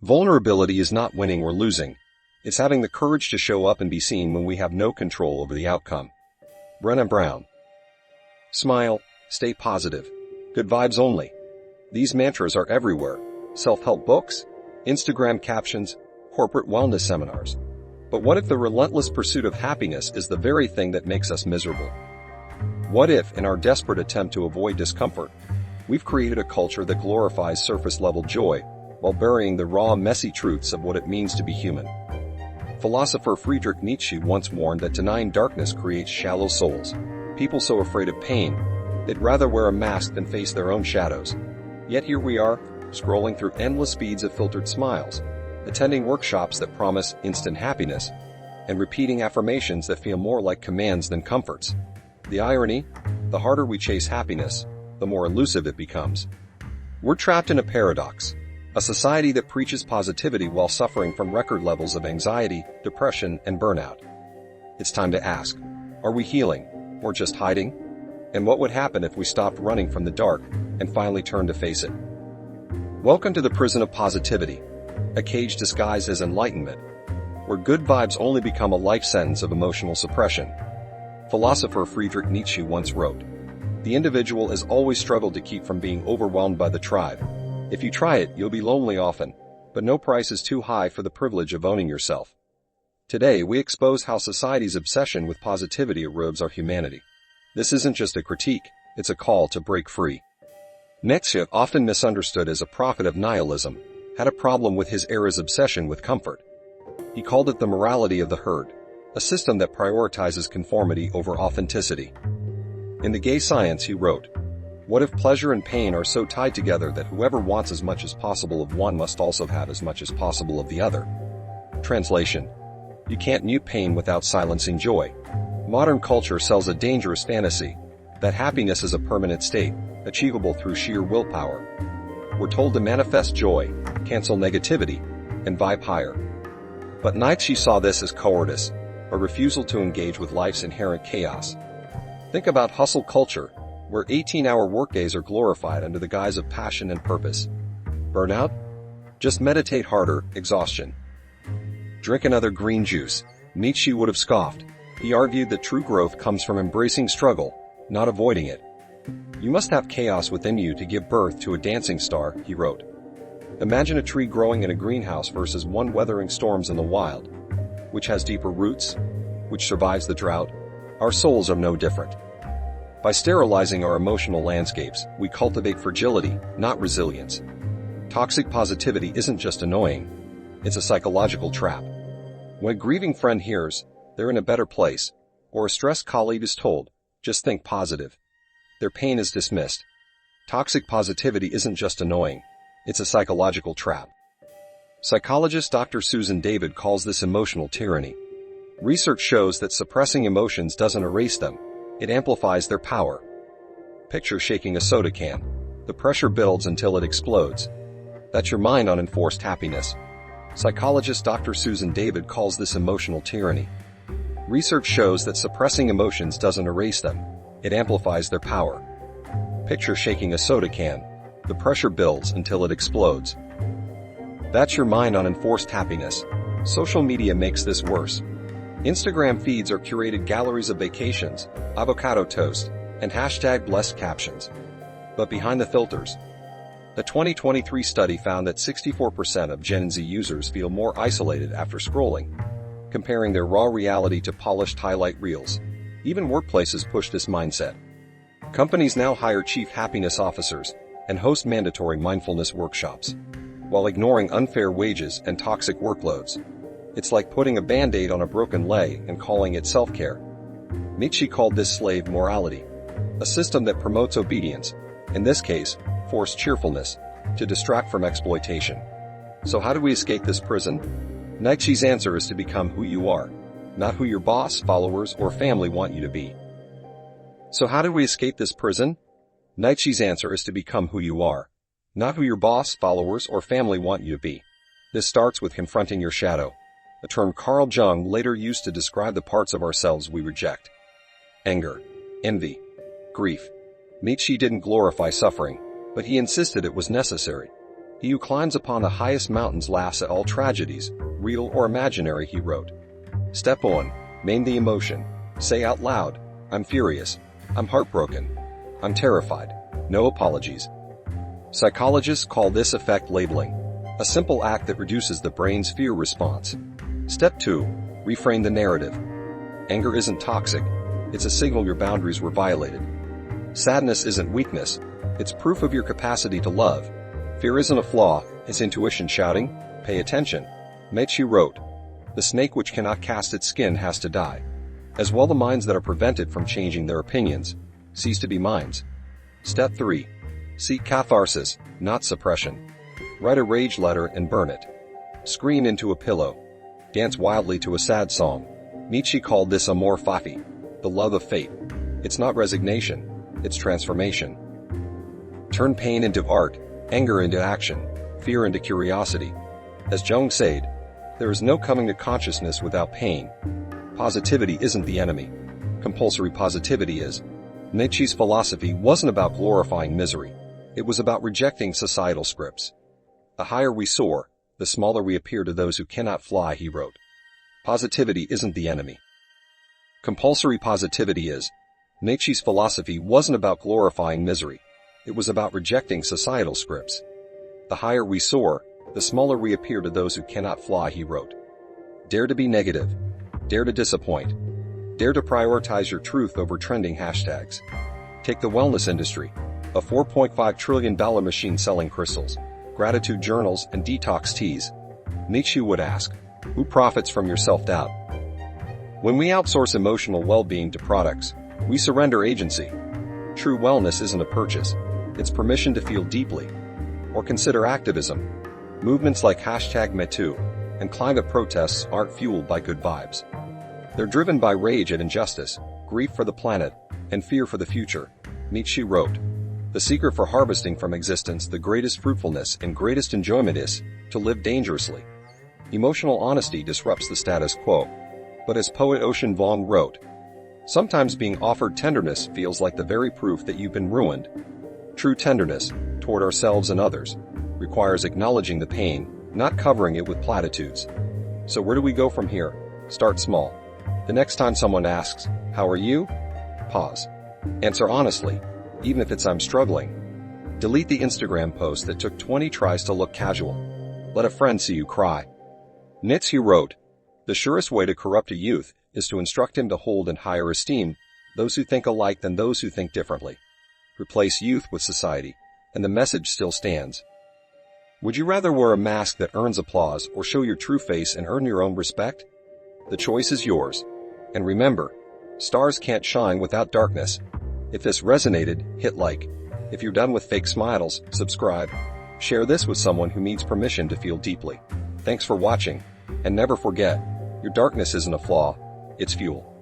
Vulnerability is not winning or losing. It's having the courage to show up and be seen when we have no control over the outcome. Brené Brown. Smile, stay positive. Good vibes only. These mantras are everywhere. Self-help books, Instagram captions, corporate wellness seminars. But what if the relentless pursuit of happiness is the very thing that makes us miserable? What if, in our desperate attempt to avoid discomfort, we've created a culture that glorifies surface-level joy while burying the raw, messy truths of what it means to be human? Philosopher Friedrich Nietzsche once warned that denying darkness creates shallow souls. People so afraid of pain, they'd rather wear a mask than face their own shadows. Yet here we are, scrolling through endless feeds of filtered smiles, attending workshops that promise instant happiness, and repeating affirmations that feel more like commands than comforts. The irony? The harder we chase happiness, the more elusive it becomes. We're trapped in a paradox. A society that preaches positivity while suffering from record levels of anxiety, depression, and burnout. It's time to ask, are we healing, or just hiding? And what would happen if we stopped running from the dark and finally turned to face it? Welcome to the prison of positivity, a cage disguised as enlightenment, where good vibes only become a life sentence of emotional suppression. Philosopher Friedrich Nietzsche once wrote, "The individual has always struggled to keep from being overwhelmed by the tribe. If you try it, you'll be lonely often, but no price is too high for the privilege of owning yourself." Today, we expose how society's obsession with positivity erodes our humanity. This isn't just a critique, it's a call to break free. Nietzsche, often misunderstood as a prophet of nihilism, had a problem with his era's obsession with comfort. He called it the morality of the herd, a system that prioritizes conformity over authenticity. In The Gay Science, he wrote, "What if pleasure and pain are so tied together that whoever wants as much as possible of one must also have as much as possible of the other?" Translation: you can't mute pain without silencing joy. Modern culture sells a dangerous fantasy, that happiness is a permanent state, achievable through sheer willpower. We're told to manifest joy, cancel negativity, and vibe higher. But Nietzsche saw this as cowardice, a refusal to engage with life's inherent chaos. Think about hustle culture, where 18-hour workdays are glorified under the guise of passion and purpose. Burnout? Just meditate harder, exhaustion. Drink another green juice, Nietzsche would have scoffed. He argued that true growth comes from embracing struggle, not avoiding it. You must have chaos within you to give birth to a dancing star, he wrote. Imagine a tree growing in a greenhouse versus one weathering storms in the wild. Which has deeper roots? Which survives the drought? Our souls are no different. By sterilizing our emotional landscapes, we cultivate fragility, not resilience. Toxic positivity isn't just annoying, it's a psychological trap. When a grieving friend hears, they're in a better place, or a stressed colleague is told, just think positive, their pain is dismissed. Toxic positivity isn't just annoying, it's a psychological trap. Psychologist Dr. Susan David calls this emotional tyranny. Research shows that suppressing emotions doesn't erase them, it amplifies their power. Picture shaking a soda can. The pressure builds until it explodes. That's your mind on enforced happiness. Psychologist Dr. Susan David calls this emotional tyranny. Research shows that suppressing emotions doesn't erase them, it amplifies their power. Picture shaking a soda can. The pressure builds until it explodes. That's your mind on enforced happiness. Social media makes this worse. Instagram feeds are curated galleries of vacations, avocado toast, and #blessed captions. But behind the filters, a 2023 study found that 64% of Gen Z users feel more isolated after scrolling, comparing their raw reality to polished highlight reels. Even workplaces push this mindset. Companies now hire chief happiness officers and host mandatory mindfulness workshops, while ignoring unfair wages and toxic workloads. It's like putting a band-aid on a broken leg and calling it self-care. Nietzsche called this slave morality, a system that promotes obedience, in this case, forced cheerfulness, to distract from exploitation. So how do we escape this prison? Nietzsche's answer is to become who you are, not who your boss, followers, or family want you to be. So how do we escape this prison? Nietzsche's answer is to become who you are, not who your boss, followers, or family want you to be. This starts with confronting your shadow, a term Carl Jung later used to describe the parts of ourselves we reject. Anger, envy, grief. Nietzsche didn't glorify suffering, but he insisted it was necessary. He who climbs upon the highest mountains laughs at all tragedies, real or imaginary, he wrote. Step 1. Name the emotion. Say out loud, I'm furious. I'm heartbroken. I'm terrified. No apologies. Psychologists call this effect labeling, a simple act that reduces the brain's fear response. Step 2. Reframe the narrative. Anger isn't toxic. It's a signal your boundaries were violated. Sadness isn't weakness. It's proof of your capacity to love. Fear isn't a flaw. It's intuition shouting, pay attention. Nietzsche wrote, the snake which cannot cast its skin has to die. As well the minds that are prevented from changing their opinions cease to be minds. Step 3. Seek catharsis, not suppression. Write a rage letter and burn it. Scream into a pillow. Dance wildly to a sad song. Nietzsche called this amor fati, the love of fate. It's not resignation, it's transformation. Turn pain into art, anger into action, fear into curiosity. As Jung said, there is no coming to consciousness without pain. Positivity isn't the enemy. Compulsory positivity is. Nietzsche's philosophy wasn't about glorifying misery. It was about rejecting societal scripts. The higher we soar, the smaller we appear to those who cannot fly, he wrote. Positivity isn't the enemy. Compulsory positivity is. Nietzsche's philosophy wasn't about glorifying misery. It was about rejecting societal scripts. The higher we soar, the smaller we appear to those who cannot fly, he wrote. Dare to be negative. Dare to disappoint. Dare to prioritize your truth over trending hashtags. Take the wellness industry, a $4.5 trillion machine selling crystals, gratitude journals, and detox teas. Nietzsche would ask, who profits from your self-doubt? When we outsource emotional well-being to products, we surrender agency. True wellness isn't a purchase. It's permission to feel deeply. Or consider activism. Movements like #MeToo and climate protests aren't fueled by good vibes. They're driven by rage at injustice, grief for the planet, and fear for the future. Nietzsche wrote, the secret for harvesting from existence the greatest fruitfulness and greatest enjoyment is to live dangerously. Emotional honesty disrupts the status quo. But as poet Ocean Vuong wrote, sometimes being offered tenderness feels like the very proof that you've been ruined. True tenderness, toward ourselves and others, requires acknowledging the pain, not covering it with platitudes. So where do we go from here? Start small. The next time someone asks, how are you? Pause. Answer honestly, even if it's I'm struggling. Delete the Instagram post that took 20 tries to look casual. Let a friend see you cry. Nietzsche wrote, the surest way to corrupt a youth is to instruct him to hold in higher esteem those who think alike than those who think differently. Replace youth with society, and the message still stands. Would you rather wear a mask that earns applause or show your true face and earn your own respect? The choice is yours. And remember, stars can't shine without darkness. If this resonated, hit like. If you're done with fake smiles, subscribe. Share this with someone who needs permission to feel deeply. Thanks for watching, and never forget, your darkness isn't a flaw, it's fuel.